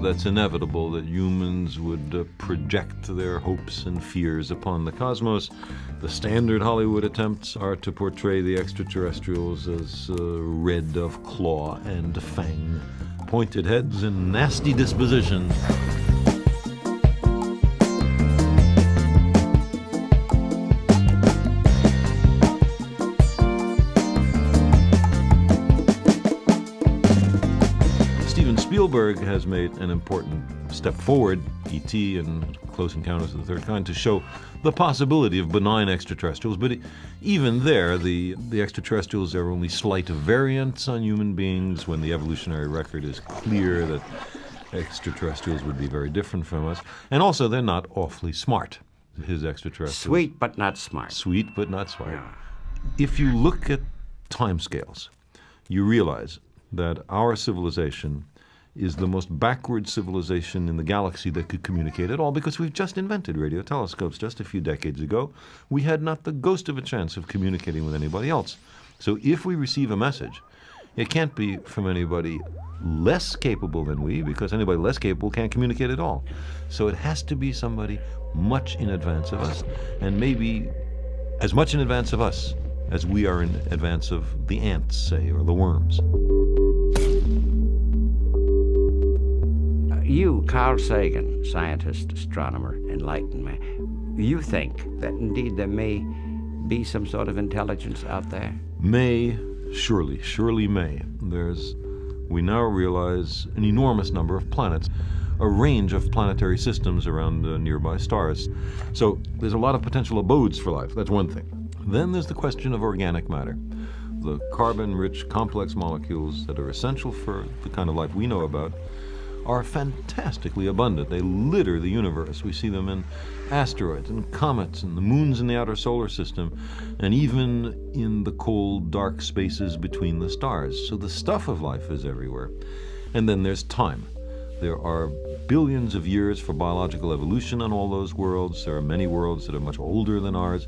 that's inevitable, that humans would project their hopes and fears upon the cosmos. The standard Hollywood attempts are to portray the extraterrestrials as red of claw and fang, pointed heads and nasty dispositions. Spielberg has made an important step forward, E.T. and Close Encounters of the Third Kind, to show the possibility of benign extraterrestrials. But even there, the extraterrestrials are only slight variants on human beings, when the evolutionary record is clear that extraterrestrials would be very different from us. And also, they're not awfully smart, his extraterrestrials. Sweet but not smart. Sweet but not smart. Yeah. If you look at timescales, you realize that our civilization is the most backward civilization in the galaxy that could communicate at all, because we've just invented radio telescopes just a few decades ago. We had not the ghost of a chance of communicating with anybody else. So if we receive a message, it can't be from anybody less capable than we, because anybody less capable can't communicate at all. So it has to be somebody much in advance of us, and maybe as much in advance of us as we are in advance of the ants, say, or the worms. You, Carl Sagan, scientist, astronomer, enlightened man, you think that indeed there may be some sort of intelligence out there? May, surely may. We now realize an enormous number of planets, a range of planetary systems around nearby stars. So there's a lot of potential abodes for life. That's one thing. Then there's the question of organic matter, the carbon-rich complex molecules that are essential for the kind of life we know about are fantastically abundant. They litter the universe. We see them in asteroids and comets and the moons in the outer solar system, and even in the cold, dark spaces between the stars. So the stuff of life is everywhere. And then there's time. There are billions of years for biological evolution on all those worlds. There are many worlds that are much older than ours.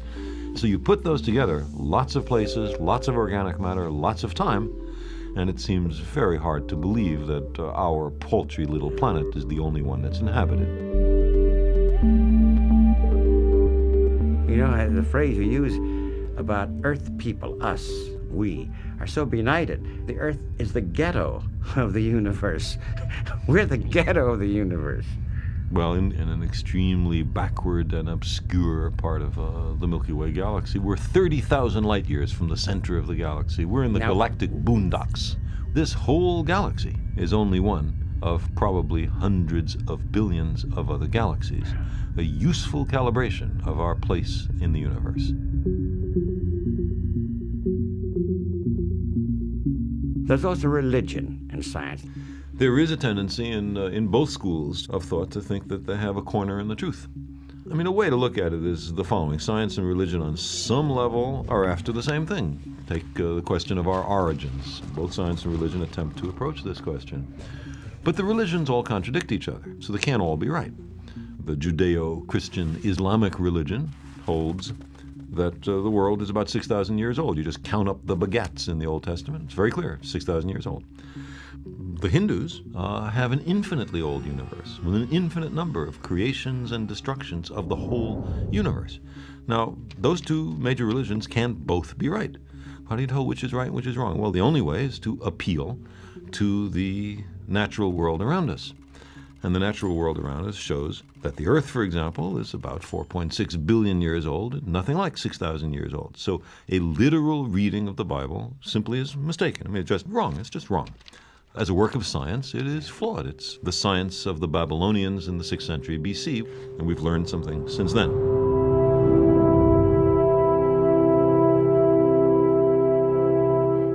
So you put those together, lots of places, lots of organic matter, lots of time, and it seems very hard to believe that our paltry little planet is the only one that's inhabited. You know, the phrase you use about Earth people, us, we, are so benighted. The Earth is the ghetto of the universe. We're the ghetto of the universe. Well, in an extremely backward and obscure part of the Milky Way galaxy, we're 30,000 light years from the center of the galaxy. We're in the galactic boondocks. This whole galaxy is only one of probably hundreds of billions of other galaxies, a useful calibration of our place in the universe. There's also religion in science. There is a tendency in both schools of thought to think that they have a corner in the truth. I mean, a way to look at it is the following. Science and religion on some level are after the same thing. Take the question of our origins. Both science and religion attempt to approach this question. But the religions all contradict each other, so they can't all be right. The Judeo-Christian Islamic religion holds that the world is about 6,000 years old. You just count up the begats in the Old Testament. It's very clear, 6,000 years old. The Hindus have an infinitely old universe with an infinite number of creations and destructions of the whole universe. Now, those two major religions can't both be right. How do you tell which is right and which is wrong? Well, the only way is to appeal to the natural world around us. And the natural world around us shows that the Earth, for example, is about 4.6 billion years old, nothing like 6,000 years old. So a literal reading of the Bible simply is mistaken. I mean, it's just wrong. It's just wrong. As a work of science, it is flawed. It's the science of the Babylonians in the 6th century BC, and we've learned something since then.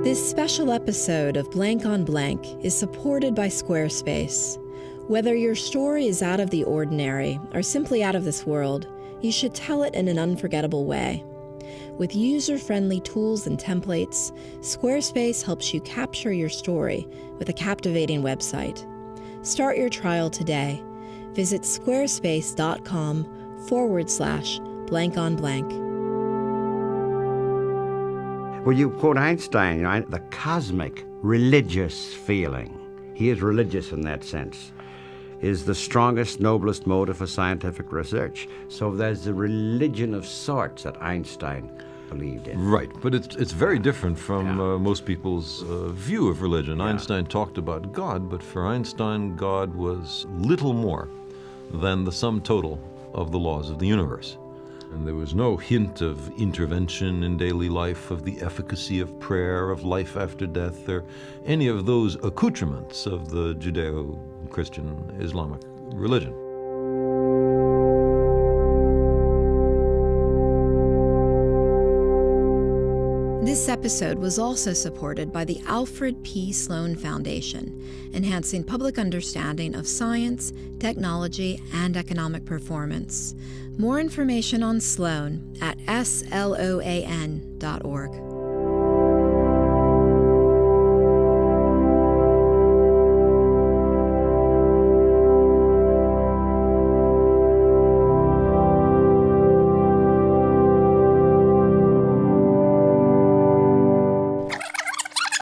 This special episode of Blank on Blank is supported by Squarespace. Whether your story is out of the ordinary or simply out of this world, you should tell it in an unforgettable way. With user-friendly tools and templates, Squarespace helps you capture your story with a captivating website. Start your trial today. Visit squarespace.com/blankonblank. Well, you quote Einstein, the cosmic religious feeling. He is religious in that sense. is the strongest, noblest motive for scientific research. So there's a religion of sorts that Einstein believed in. Right, but it's very different from most people's view of religion. Einstein talked about God, but for Einstein, God was little more than the sum total of the laws of the universe. And there was no hint of intervention in daily life, of the efficacy of prayer, of life after death, or any of those accoutrements of the Judeo-Christian Islamic religion. This episode was also supported by the Alfred P. Sloan Foundation, enhancing public understanding of science, technology, and economic performance. More information on Sloan at sloan.org.